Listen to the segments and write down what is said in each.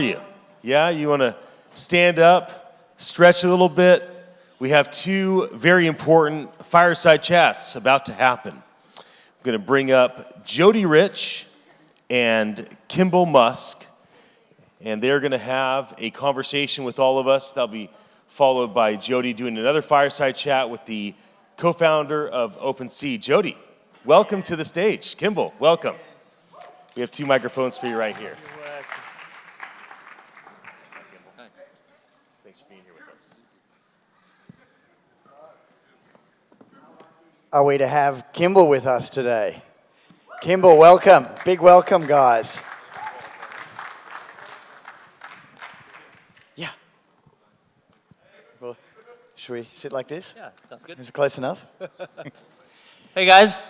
You? Yeah, you want to stand up, stretch a little bit. We have two very important fireside chats about to happen. I'm going to bring up Jodee Rich and Kimbal Musk, and they're going to have a conversation with all of us. That'll be followed by Jodee doing another fireside chat with the co-founder of OpenSea, Jodee. Welcome to the stage. Kimbal, welcome. We have two microphones for you right here. Are we to have Kimbal with us today? Kimbal, welcome. Big welcome, guys. Yeah. Well, should we sit like this? Yeah, sounds good. Is it close enough? Hey, guys.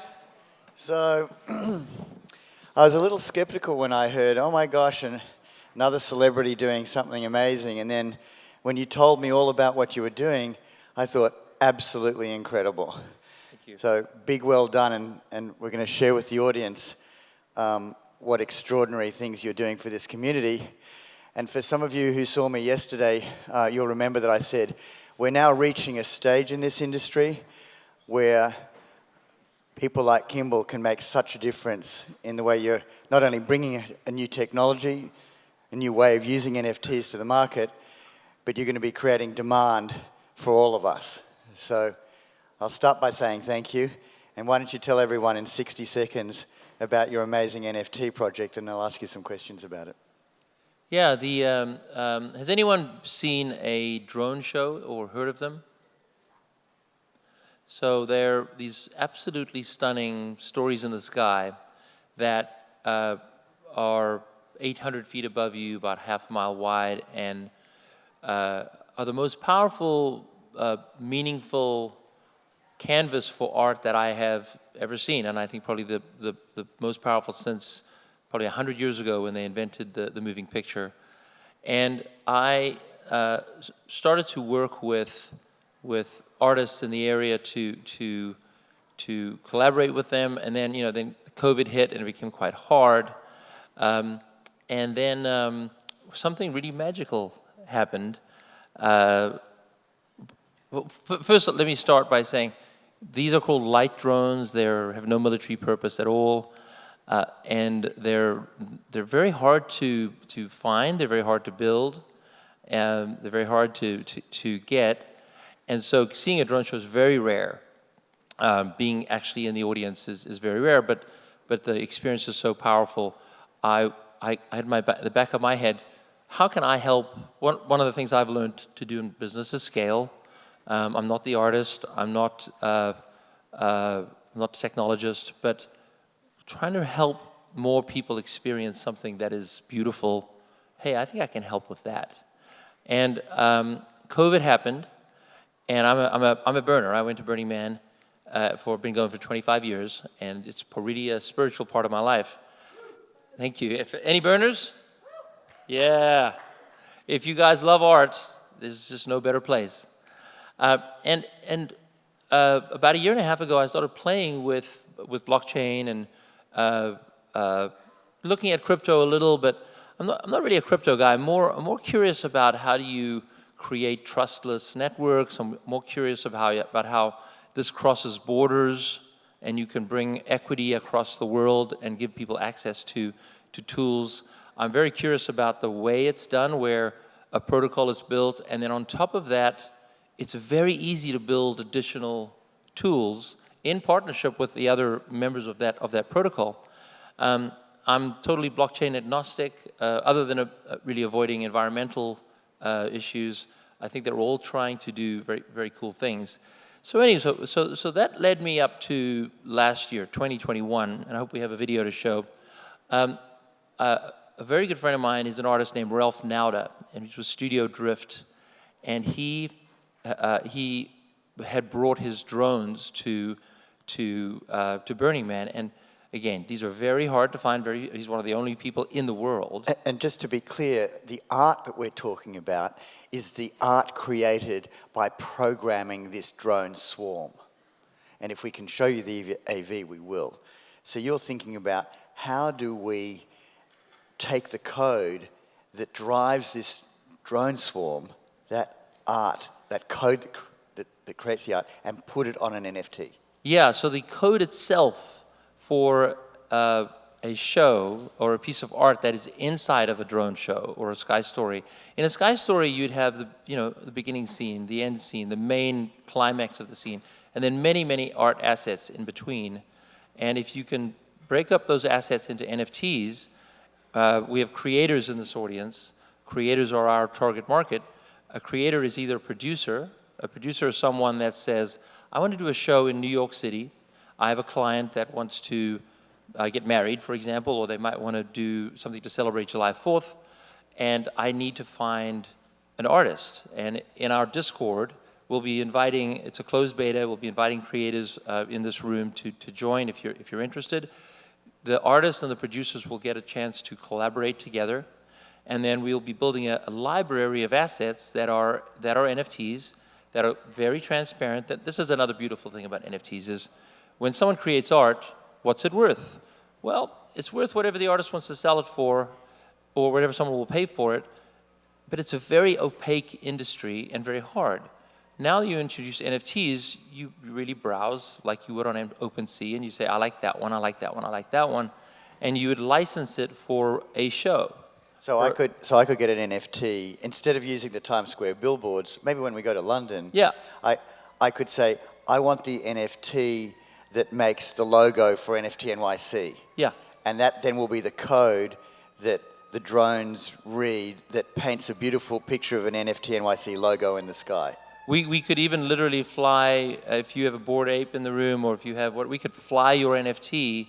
So, I was a little skeptical when I heard, oh my gosh, another celebrity doing something amazing. And then when you told me all about what you were doing, I thought, absolutely incredible. So big well done, and we're going to share with the audience what extraordinary things you're doing for this community. And for some of you who saw me yesterday, you'll remember that I said, we're now reaching a stage in this industry where people like Kimbal can make such a difference in the way you're not only bringing a new technology, a new way of using NFTs to the market, but you're going to be creating demand for all of us. So I'll start by saying thank you, and why don't you tell everyone in 60 seconds about your amazing NFT project, and I'll ask you some questions about it. Yeah, has anyone seen a drone show or heard of them? So they're these absolutely stunning stories in the sky that are 800 feet above you, about half a mile wide, and are the most powerful, meaningful canvas for art that I have ever seen, and I think probably the most powerful since probably 100 years ago when they invented the moving picture. And I started to work with artists in the area to collaborate with them, and then then COVID hit and it became quite hard, and then something really magical happened. First, let me start by saying these are called light drones. They have no military purpose at all, and they're very hard to find. They're very hard to build, and they're very hard to get. And so, seeing a drone show is very rare. Being actually in the audience is very rare, but the experience is so powerful. I had the back of my head, how can I help? One of the things I've learned to do in business is scale. I'm not the artist, I'm not the technologist, but trying to help more people experience something that is beautiful. Hey, I think I can help with that. And COVID happened, and I'm a burner. I went to Burning Man been going for 25 years, and it's really a spiritual part of my life. Thank you. Any burners? Yeah. If you guys love art, there's just no better place. And about a year and a half ago, I started playing with blockchain and looking at crypto a little, but I'm not really a crypto guy. I'm more curious about how do you create trustless networks. I'm more curious about how this crosses borders, and you can bring equity across the world and give people access to tools. I'm very curious about the way it's done, where a protocol is built, and then on top of that, it's very easy to build additional tools in partnership with the other members of that protocol. I'm totally blockchain agnostic, other than really avoiding environmental issues. I think they're all trying to do very, very cool things. So anyway, so that led me up to last year, 2021, and I hope we have a video to show. A very good friend of mine is an artist named Ralph Nauda, and he was Studio Drift, and he had brought his drones to Burning Man, and again, these are very hard to find. He's one of the only people in the world. And just to be clear, the art that we're talking about is the art created by programming this drone swarm. And if we can show you the AV, we will. So you're thinking about how do we take the code that drives this drone swarm, that art, that code that creates the art, and put it on an NFT? Yeah, so the code itself for a show or a piece of art that is inside of a drone show or a sky story. In a sky story, you'd have the beginning scene, the end scene, the main climax of the scene, and then many, many art assets in between. And if you can break up those assets into NFTs, we have creators in this audience. Creators are our target market. A creator is either a producer. A producer is someone that says, I want to do a show in New York City. I have a client that wants to get married, for example, or they might want to do something to celebrate July 4th, and I need to find an artist. And in our Discord, we'll be inviting, it's a closed beta, we'll be inviting creators in this room to join if you're interested. The artists and the producers will get a chance to collaborate together, and then we'll be building a library of assets that are NFTs, that are very transparent. This is another beautiful thing about NFTs is when someone creates art, what's it worth? Well, it's worth whatever the artist wants to sell it for or whatever someone will pay for it, but it's a very opaque industry and very hard. Now you introduce NFTs, you really browse like you would on OpenSea and you say, I like that one, I like that one, I like that one, and you would license it for a show. So I could get an NFT instead of using the Times Square billboards. Maybe when we go to London, yeah, I could say I want the NFT that makes the logo for NFT.NYC. Yeah, and that then will be the code that the drones read that paints a beautiful picture of an NFT.NYC logo in the sky. we could even literally fly if you have a Bored Ape in the room, or if you have we could fly your NFT.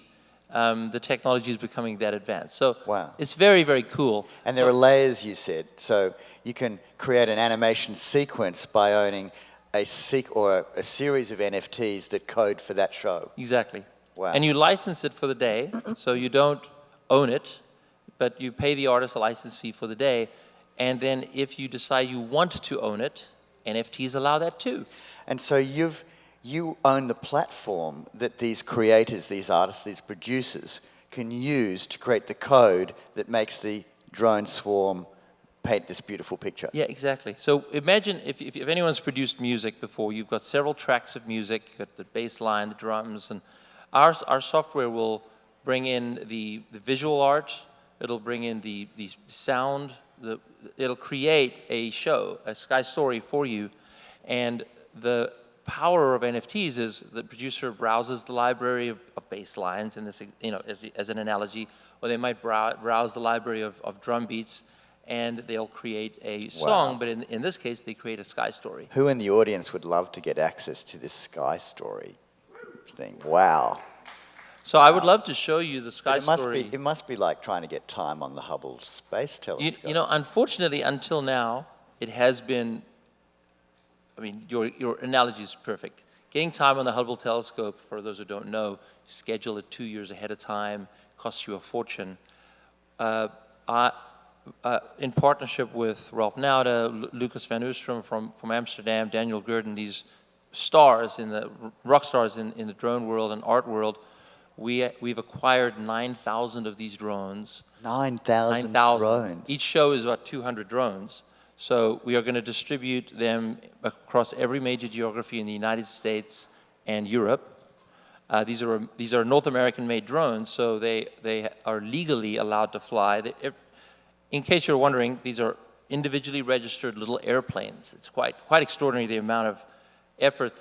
The technology is becoming that advanced. So wow. It's very, very cool. And there are layers, you said. So you can create an animation sequence by owning a series of NFTs that code for that show. Exactly. Wow. And you license it for the day, so you don't own it, but you pay the artist a license fee for the day. And then if you decide you want to own it, NFTs allow that too. And so you own the platform that these creators, these artists, these producers can use to create the code that makes the drone swarm paint this beautiful picture. Yeah, exactly. So imagine if anyone's produced music before, you've got several tracks of music, you've got the bass line, the drums, and our software will bring in the visual art, it'll bring in the sound, it'll create a show, a sky story for you, and the power of NFTs is the producer browses the library of bass lines, in this, as an analogy, or they might browse the library of drum beats, and they'll create a song, but in this case, they create a sky story. Who in the audience would love to get access to this sky story thing? Wow. So I would love to show you the sky story. It must be like trying to get time on the Hubble Space Telescope. Unfortunately, until now, it has been, your analogy is perfect. Getting time on the Hubble telescope, for those who don't know, schedule it 2 years ahead of time, costs you a fortune. In partnership with Ralph Nauta, Lucas Van Oostrom from Amsterdam, Daniel Gurdon, these stars rock stars in the drone world and art world, we've acquired 9,000 of these drones. 9,000 drones. Each show is about 200 drones. So we are going to distribute them across every major geography in the United States and Europe. These are North American-made drones, so they are legally allowed to fly. In case you're wondering, these are individually registered little airplanes. It's quite extraordinary the amount of effort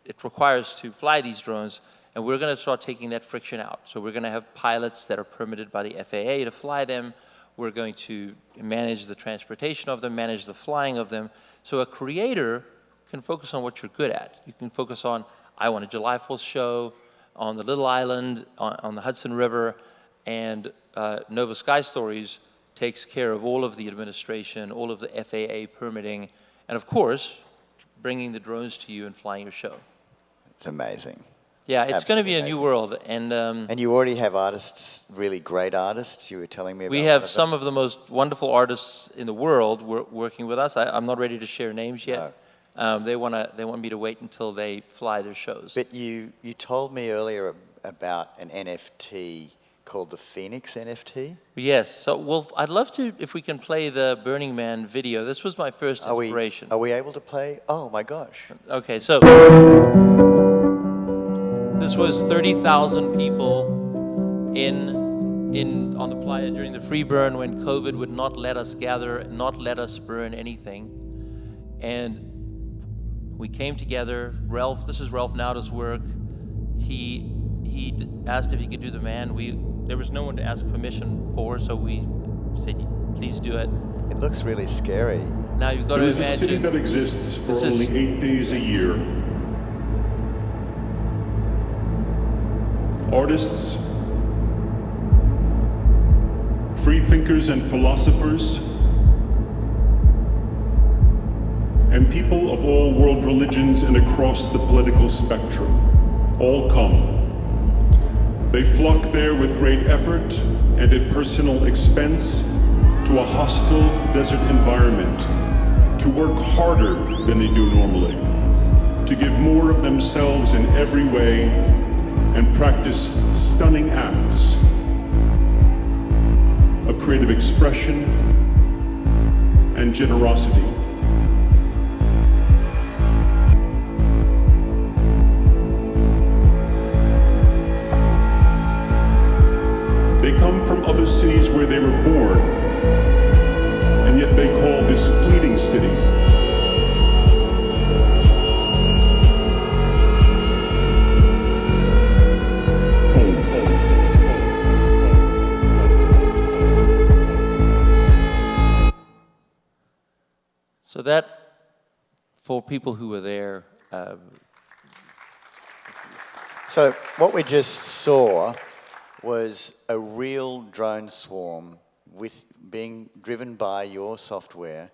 it requires to fly these drones, and we're going to start taking that friction out. So we're going to have pilots that are permitted by the FAA to fly them. We're going to manage the transportation of them, manage the flying of them. So a creator can focus on what you're good at. You can focus on, I want a July 4th show on the little island on the Hudson River, and Nova Sky Stories takes care of all of the administration, all of the FAA permitting, and of course, bringing the drones to you and flying your show. It's amazing. Yeah, it's going to be a new world. And you already have artists, really great artists, you were telling me about. We have some of the most wonderful artists in the world working with us. I'm not ready to share names yet. No. They want me to wait until they fly their shows. But you told me earlier about an NFT called the Phoenix NFT. Yes. So, well, I'd love to, if we can play the Burning Man video. This was my first inspiration. Are we able to play? Oh my gosh. Okay, so this was 30,000 people on the playa during the free burn when COVID would not let us gather, not let us burn anything. And we came together. Ralph, this is Ralph Nauda's work. He asked if he could do the man. There was no one to ask permission for, so we said, please do it. It looks really scary. Now you've got to imagine. There is a city that exists for only 8 days a year. Artists, free thinkers and philosophers, and people of all world religions and across the political spectrum all come. They flock there with great effort and at personal expense to a hostile desert environment, to work harder than they do normally, to give more of themselves in every way and practice stunning acts of creative expression and generosity. They come from other cities where they were born, and yet they call this fleeting city home. So that, for people who were there, So what we just saw was a real drone swarm with being driven by your software,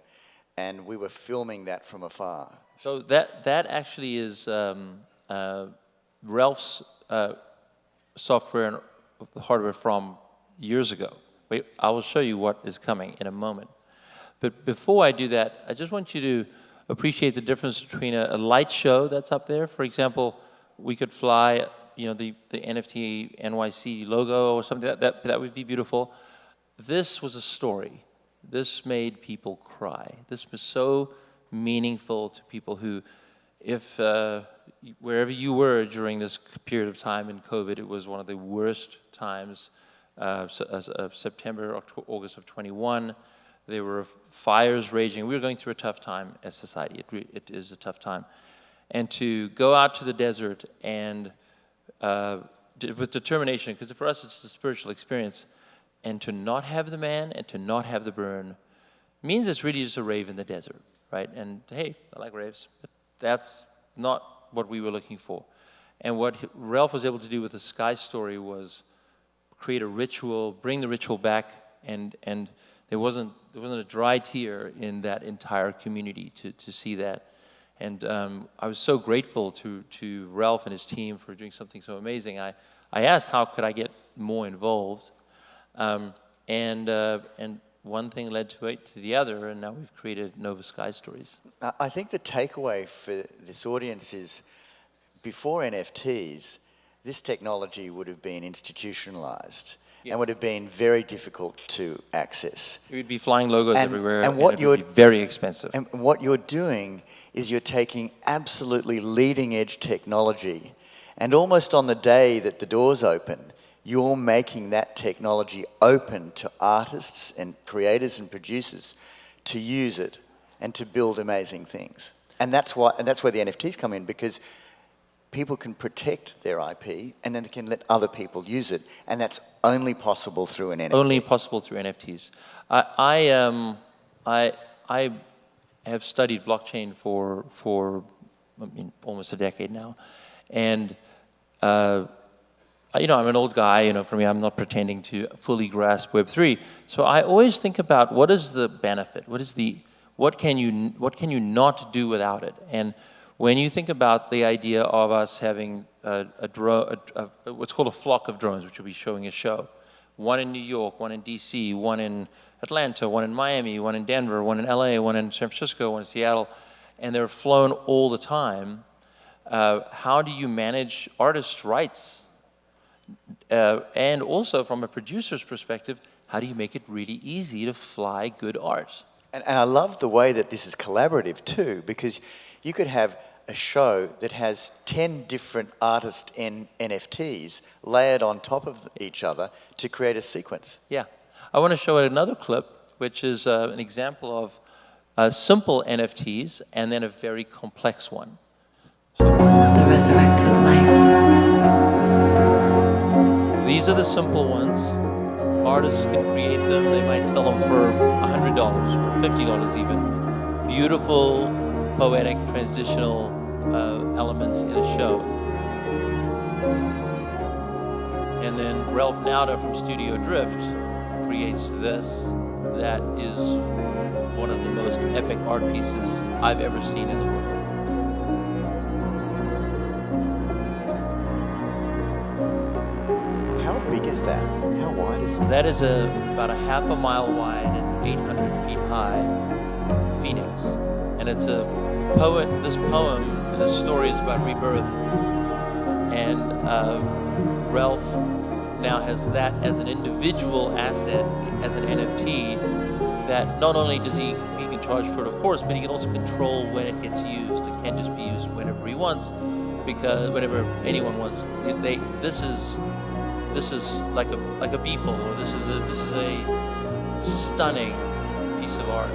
and we were filming that from afar. so that actually is Ralph's software and hardware from years ago. Wait, I will show you what is coming in a moment. But before I do that, I just want you to appreciate the difference between a light show that's up there. For example, we could fly, the NFT.NYC logo or something. That would be beautiful. This was a story. This made people cry. This was so meaningful to people who, if wherever you were during this period of time in COVID, it was one of the worst times. September, August of 21. There were fires raging. We were going through a tough time as society. It is a tough time. And to go out to the desert and with determination, because for us it's a spiritual experience, and to not have the man and to not have the burn means it's really just a rave in the desert, right? And hey, I like raves, but that's not what we were looking for. And what Ralph was able to do with the Sky Story was create a ritual, bring the ritual back, and there wasn't a dry tear in that entire community to see that. And I was so grateful to Ralph and his team for doing something so amazing. I asked how could I get more involved, and one thing led to the other, and now we've created Nova Sky Stories. I think the takeaway for this audience is, before NFTs, this technology would have been institutionalized. Yeah. And would have been very difficult to access. You would be flying logos everywhere, and what it would be very expensive. And what you're doing is you're taking absolutely leading-edge technology, and almost on the day that the doors open, you're making that technology open to artists and creators and producers to use it and to build amazing things. And that's where the NFTs come in, because people can protect their IP, and then they can let other people use it, and that's only possible through an NFT. Only possible through NFTs. I have studied blockchain for almost a decade now, and I'm an old guy. For me, I'm not pretending to fully grasp Web3. So I always think about what is the benefit, what can you not do without it, and when you think about the idea of us having what's called a flock of drones, which we'll be showing a show, one in New York, one in DC, one in Atlanta, one in Miami, one in Denver, one in LA, one in San Francisco, one in Seattle, and they're flown all the time, how do you manage artists' rights? And also from a producer's perspective, how do you make it really easy to fly good art? And I love the way that this is collaborative too, because you could have a show that has 10 different artist NFTs layered on top of each other to create a sequence. Yeah. I want to show another clip, which is an example of simple NFTs and then a very complex one. The resurrected life. These are the simple ones. Artists can create them. They might sell them for $100 or $50 even. Beautiful, poetic, transitional elements in a show. And then Ralph Nauda from Studio Drift creates this that is one of the most epic art pieces I've ever seen in the world. How big is that? How wide is it? That is about a half a mile wide and 800 feet high phoenix. And it's a poet, this poem, the story is about rebirth. And Ralph now has that as an individual asset, as an NFT, that not only does he can charge for it, of course, but he can also control when it gets used. It can't just be used whenever he wants, because whenever anyone wants. This is like a beeple, or this is a stunning piece of art.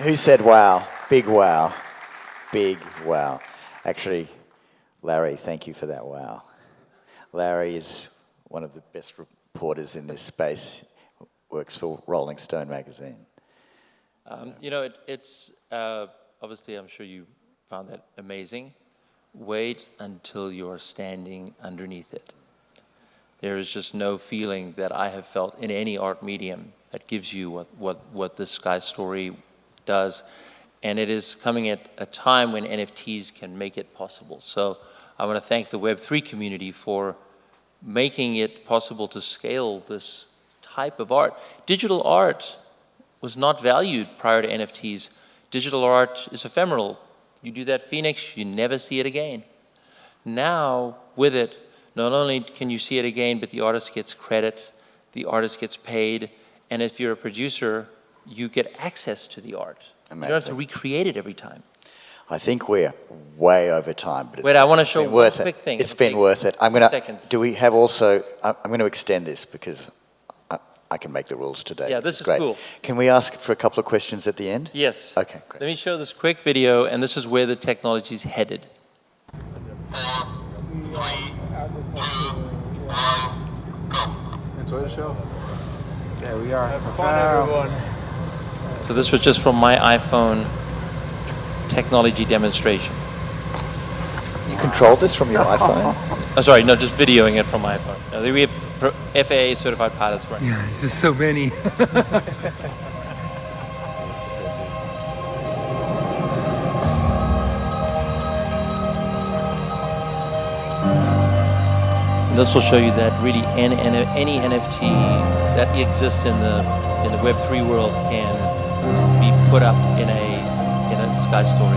Who said wow? Big wow. Big wow. Actually, Larry, thank you for that wow. Larry is one of the best reporters in this space, works for Rolling Stone magazine. You know, it's obviously, I'm sure you found that amazing. Wait until you're standing underneath it. There is just no feeling that I have felt in any art medium that gives you what this guy's story does. And it is coming at a time when NFTs can make it possible. So I want to thank the Web3 community for making it possible to scale this type of art. Digital art was not valued prior to NFTs. Digital art is ephemeral. You do that Phoenix, you never see it again. Now, with it, not only can you see it again, but the artist gets credit, the artist gets paid, and if you're a producer, you get access to the art. Amazing. You don't have to recreate it every time. I think we're way over time. But Wait, I want to show one quick thing. It's been worth it. I'm do we have also, I'm going to extend this because I can make the rules today. Yeah, this is great. cool. Can we ask for a couple of questions at the end? Yes. Okay, great. Let me show this quick video, and this is where the technology is headed. 4, 3, 2, 1, Enjoy the show. There we are. have fun, everyone. So this was just from my iPhone technology demonstration. You controlled this from your iPhone? Oh, sorry, no, just videoing it from my iPhone. No, we have FAA certified pilots running. Yeah, it's just so many. And this will show you that really any NFT that exists in the Web3 world can be put up in a sky story.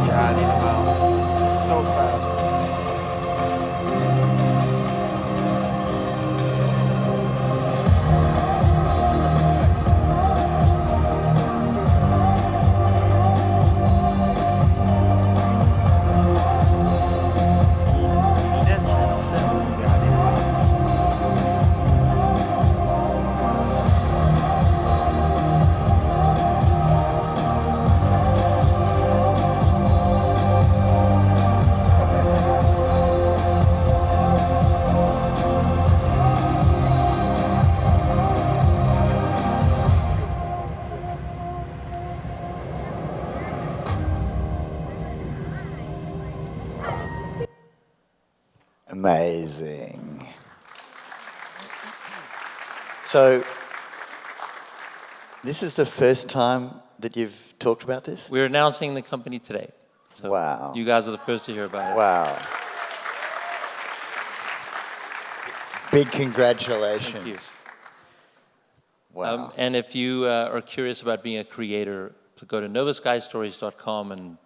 Yeah, I need them out. So fast. Amazing. So, this is the first time that you've talked about this? We're announcing the company today. So Wow. you guys are the first to hear about it. Wow. Big congratulations. Thank you. Wow. And if you are curious about being a creator, go to novaskystories.com and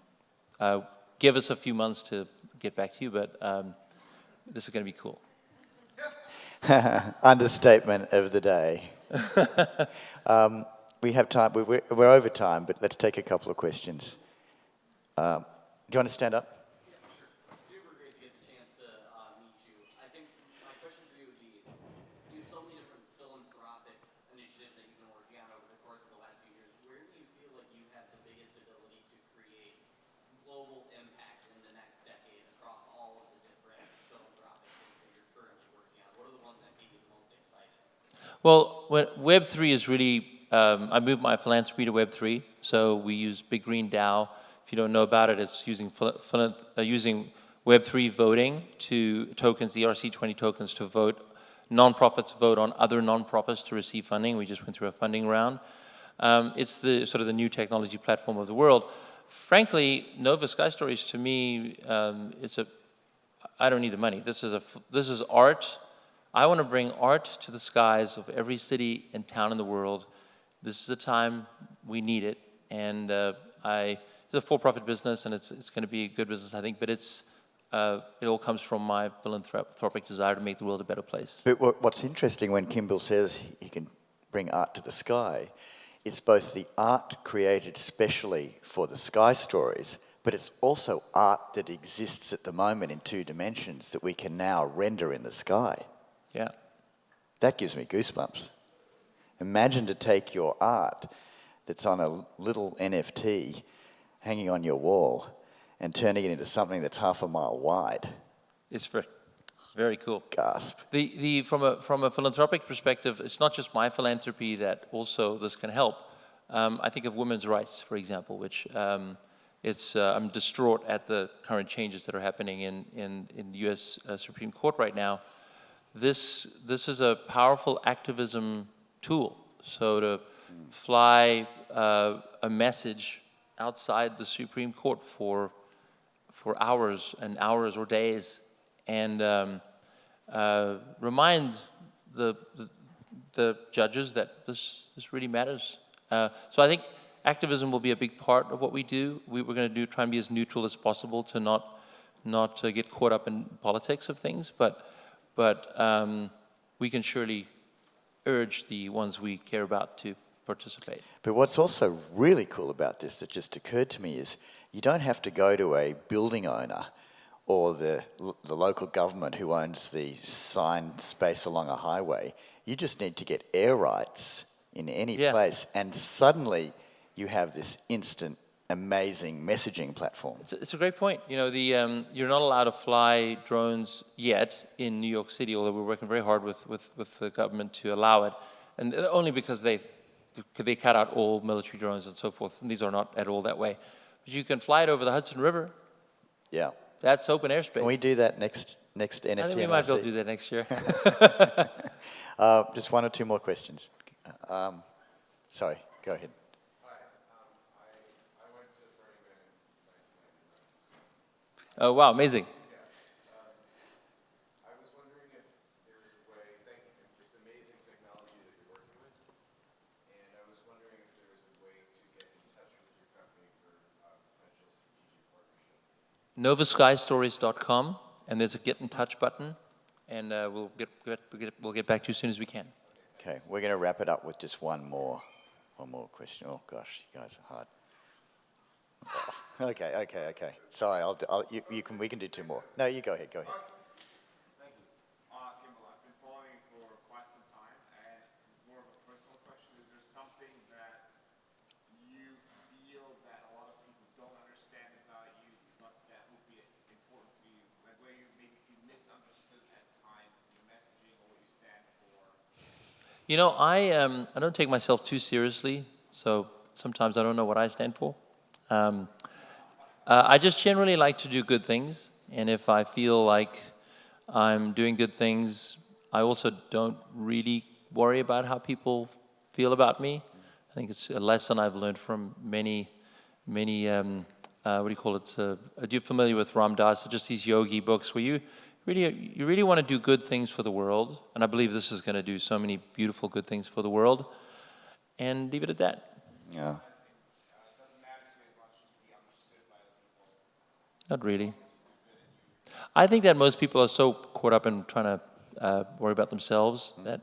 give us a few months to get back to you, but this is going to be cool. Understatement of the day. We have time. We're over time, but let's take a couple of questions. Do you want to stand up? Super great to get the chance to meet you. I think my question for you would be, you have so many different philanthropic initiatives that you've been working on over the course of the last few years. Where do you feel like you have the biggest ability to create global impact in the next decade across all of the different philanthropic things that you're currently working on? What are the ones that get you the most excited? Well, Web3 is really, I moved my philanthropy to Web3, so we use Big Green DAO. If you don't know about it, it's using Web3 voting to tokens, the ERC20 tokens to vote. Nonprofits vote on other nonprofits to receive funding. We just went through a funding round. It's the sort of the new technology platform of the world. Frankly, Nova Sky Stories to me, I don't need the money. This is art. I want to bring art to the skies of every city and town in the world. This is the time we need it, and it's a for-profit business, and it's going to be a good business, I think. But it all comes from my philanthropic desire to make the world a better place. But what's interesting when Kimbal says he can bring art to the sky, it's both the art created specially for the sky stories, but it's also art that exists at the moment in 2 dimensions that we can now render in the sky. Yeah. That gives me goosebumps. Imagine to take your art that's on a little NFT hanging on your wall and turning it into something that's half a mile wide. It's very cool. Gasp. From a philanthropic perspective, it's not just my philanthropy that also this can help. I think of women's rights, for example, which I'm distraught at the current changes that are happening in the U.S. Supreme Court right now. This is a powerful activism tool. So to fly a message outside the Supreme Court for hours and hours or days, and remind the judges that this really matters. So I think activism will be a big part of what we do. We're going to try and be as neutral as possible to not get caught up in politics of things, but we can surely urge the ones we care about to participate. But what's also really cool about this that just occurred to me is you don't have to go to a building owner or the local government who owns the sign space along a highway. You just need to get air rights in any place, and suddenly you have this instant, amazing messaging platform. It's a great point. You know, you're not allowed to fly drones yet in New York City, although we're working very hard with the government to allow it, and only because they cut out all military drones and so forth, and these are not at all that way. But you can fly it over the Hudson River. Yeah. That's open airspace. Can we do that next NFT? I think we might be able to do that next year. Just 1 or 2 more questions. Sorry, go ahead. Oh, wow, amazing. I was wondering if there's a way, it's amazing technology that you're working with, and I was wondering if there was a way to get in touch with your company for potential strategic partnership. novaskystories.com, and there's a get in touch button, and we'll get back to you as soon as we can. Okay, we're going to wrap it up with just one more question. Oh gosh, you guys are hard. Okay. Sorry, we can do 2 more. No, you go ahead. Thank you. Kimbal, I've been following you for quite some time, and it's more of a personal question. Is there something that you feel that a lot of people don't understand about you, but that would be important for you? Like where you maybe feel misunderstood at times in your messaging or what you stand for? You know, I don't take myself too seriously, so sometimes I don't know what I stand for. I just generally like to do good things, and if I feel like I'm doing good things. I also don't really worry about how people feel about me. I think it's a lesson I've learned from many, what do you call it? Are you familiar with Ram Dass? Just these yogi books where you really want to do good things for the world. And I believe this is going to do so many beautiful good things for the world. And leave it at that. Yeah. Not really. I think that most people are so caught up in trying to worry about themselves that.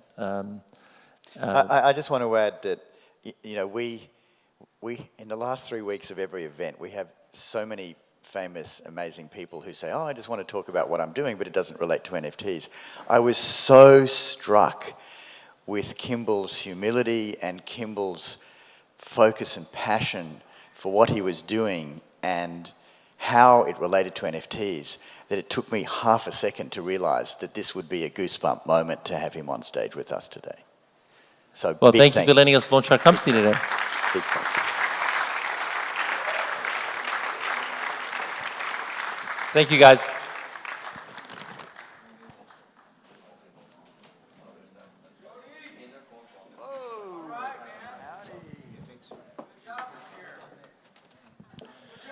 I just want to add that, you know, we in the last 3 weeks of every event, we have so many famous, amazing people who say, oh, I just want to talk about what I'm doing, but it doesn't relate to NFTs. I was so struck with Kimbal's humility and Kimbal's focus and passion for what he was doing and how it related to NFTs that it took me half a second to realize that this would be a goosebump moment to have him on stage with us today. So well, big thank you for letting us launch our company today. Big thank you. Thank you, guys.